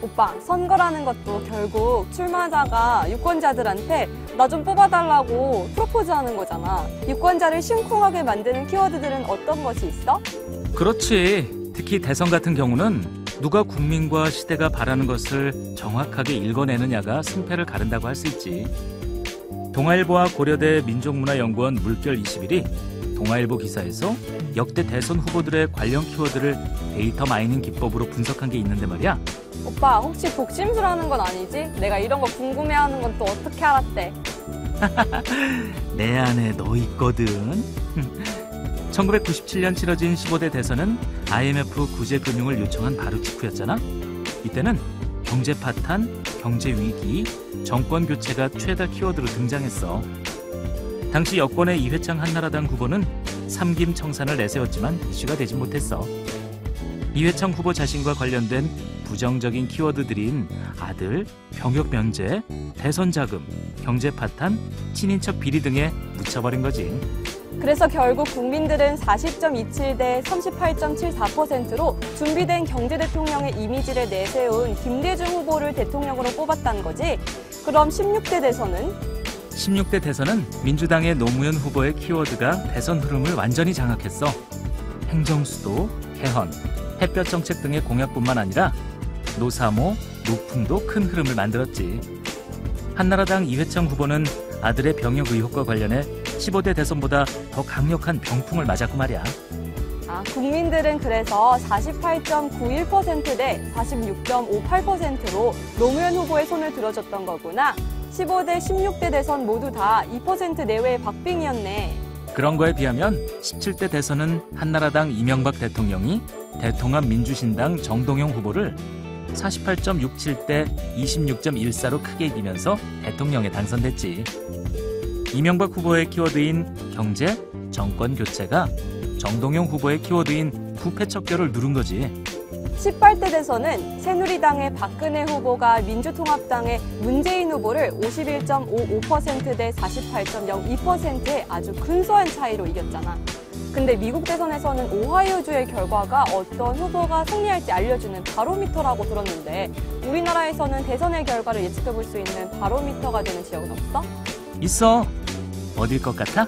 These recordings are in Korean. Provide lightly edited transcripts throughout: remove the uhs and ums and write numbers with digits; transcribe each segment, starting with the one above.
오빠, 선거라는 것도 결국 출마자가 유권자들한테 나 좀 뽑아달라고 프로포즈하는 거잖아. 유권자를 심쿵하게 만드는 키워드들은 어떤 것이 있어? 그렇지. 특히 대선 같은 경우는 누가 국민과 시대가 바라는 것을 정확하게 읽어내느냐가 승패를 가른다고 할 수 있지. 동아일보와 고려대 민족문화연구원 물결 21이 동아일보 기사에서 역대 대선 후보들의 관련 키워드를 데이터 마이닝 기법으로 분석한 게 있는데 말이야. 오빠, 혹시 독심술하는 건 아니지? 내가 이런 거 궁금해하는 건 또 어떻게 알았대? 내 안에 너 있거든. 1997년 치러진 15대 대선은 IMF 구제금융을 요청한 바로 직후였잖아. 이때는 경제 파탄, 경제 위기, 정권 교체가 최다 키워드로 등장했어. 당시 여권의 이회창 한나라당 후보는 삼김 청산을 내세웠지만 이슈가 되지 못했어. 이회창 후보 자신과 관련된 부정적인 키워드들인 아들, 병역 면제, 대선 자금, 경제 파탄, 친인척 비리 등에 묻혀버린 거지. 그래서 결국 국민들은 40.27 대 38.74%로 준비된 경제대통령의 이미지를 내세운 김대중 후보를 대통령으로 뽑았다는 거지. 그럼 16대 대선은? 16대 대선은 민주당의 노무현 후보의 키워드가 대선 흐름을 완전히 장악했어. 행정수도, 개헌, 햇볕 정책 등의 공약뿐만 아니라 노사모, 노풍도 큰 흐름을 만들었지. 한나라당 이회창 후보는 아들의 병역 의혹과 관련해 15대 대선보다 더 강력한 병풍을 맞았고 말이야. 국민들은 그래서 48.91% 대 46.58%로 노무현 후보의 손을 들어줬던 거구나. 15대, 16대 대선 모두 다 2% 내외의 박빙이었네. 그런 거에 비하면 17대 대선은 한나라당 이명박 대통령이 대통합민주신당 정동영 후보를 48.67 대 26.14로 크게 이기면서 대통령에 당선됐지. 이명박 후보의 키워드인 경제, 정권 교체가 정동영 후보의 키워드인 부패 척결을 누른 거지. 18대 대선은 새누리당의 박근혜 후보가 민주통합당의 문재인 후보를 51.55% 대 48.02%의 아주 근소한 차이로 이겼잖아. 근데 미국 대선에서는 오하이오주의 결과가 어떤 후보가 승리할지 알려주는 바로미터라고 들었는데 우리나라에서는 대선의 결과를 예측해볼 수 있는 바로미터가 되는 지역은 없어? 있어. 어딜 것 같아?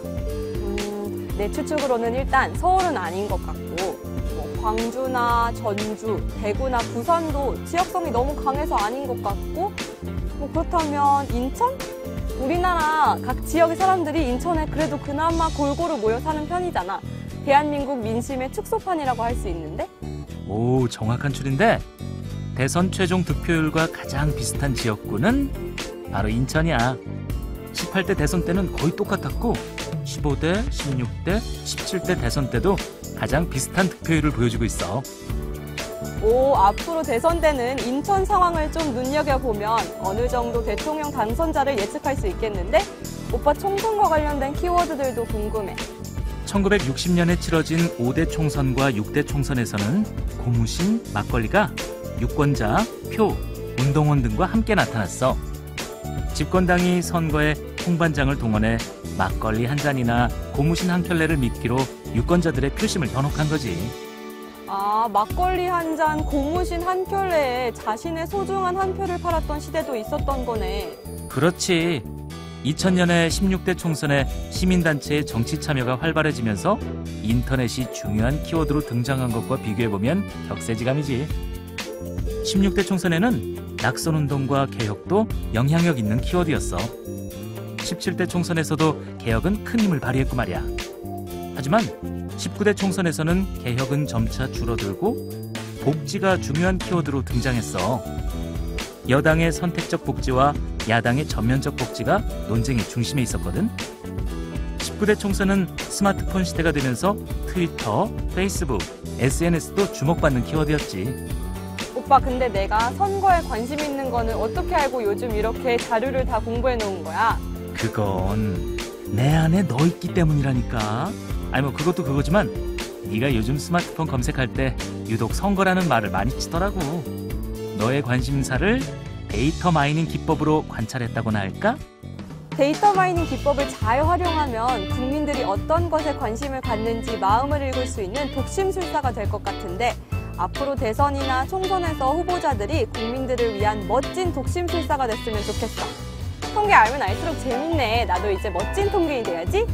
내 추측으로는 일단 서울은 아닌 것 같고 광주나 전주, 대구나 부산도 지역성이 너무 강해서 아닌 것 같고 그렇다면 인천? 우리나라 각 지역의 사람들이 인천에 그래도 그나마 골고루 모여 사는 편이잖아. 대한민국 민심의 축소판이라고 할 수 있는데? 오, 정확한 추리인데 대선 최종 득표율과 가장 비슷한 지역구는 바로 인천이야. 18대 대선 때는 거의 똑같았고 15대, 16대, 17대 대선 때도 가장 비슷한 득표율을 보여주고 있어. 앞으로 대선 때는 인천 상황을 좀 눈여겨보면 어느 정도 대통령 당선자를 예측할 수 있겠는데? 오빠 총선과 관련된 키워드들도 궁금해. 1960년에 치러진 5대 총선과 6대 총선에서는 고무신, 막걸리가 유권자, 표, 운동원 등과 함께 나타났어. 집권당이 선거에 홍반장을 동원해 막걸리 한 잔이나 고무신 한 켤레를 미끼로 유권자들의 표심을 현혹한 거지. 막걸리 한 잔, 고무신 한 켤레에 자신의 소중한 한 표를 팔았던 시대도 있었던 거네. 그렇지. 2000년에 16대 총선에 시민단체의 정치 참여가 활발해지면서 인터넷이 중요한 키워드로 등장한 것과 비교해보면 격세지감이지. 16대 총선에는 낙선운동과 개혁도 영향력 있는 키워드였어. 17대 총선에서도 개혁은 큰 힘을 발휘했고 말이야. 하지만 19대 총선에서는 개혁은 점차 줄어들고 복지가 중요한 키워드로 등장했어. 여당의 선택적 복지와 야당의 전면적 복지가 논쟁의 중심에 있었거든. 19대 총선은 스마트폰 시대가 되면서 트위터, 페이스북, SNS도 주목받는 키워드였지. 오빠, 근데 내가 선거에 관심 있는 거는 어떻게 알고 요즘 이렇게 자료를 다 공부해 놓은 거야? 그건 내 안에 너 있기 때문이라니까. 그것도 그거지만 네가 요즘 스마트폰 검색할 때 유독 선거라는 말을 많이 치더라고. 너의 관심사를 데이터 마이닝 기법으로 관찰했다고나 할까? 데이터 마이닝 기법을 잘 활용하면 국민들이 어떤 것에 관심을 갖는지 마음을 읽을 수 있는 독심술사가 될 것 같은데 앞으로 대선이나 총선에서 후보자들이 국민들을 위한 멋진 독심술사가 됐으면 좋겠어. 통계 알면 알수록 재밌네. 나도 이제 멋진 통계인이 돼야지.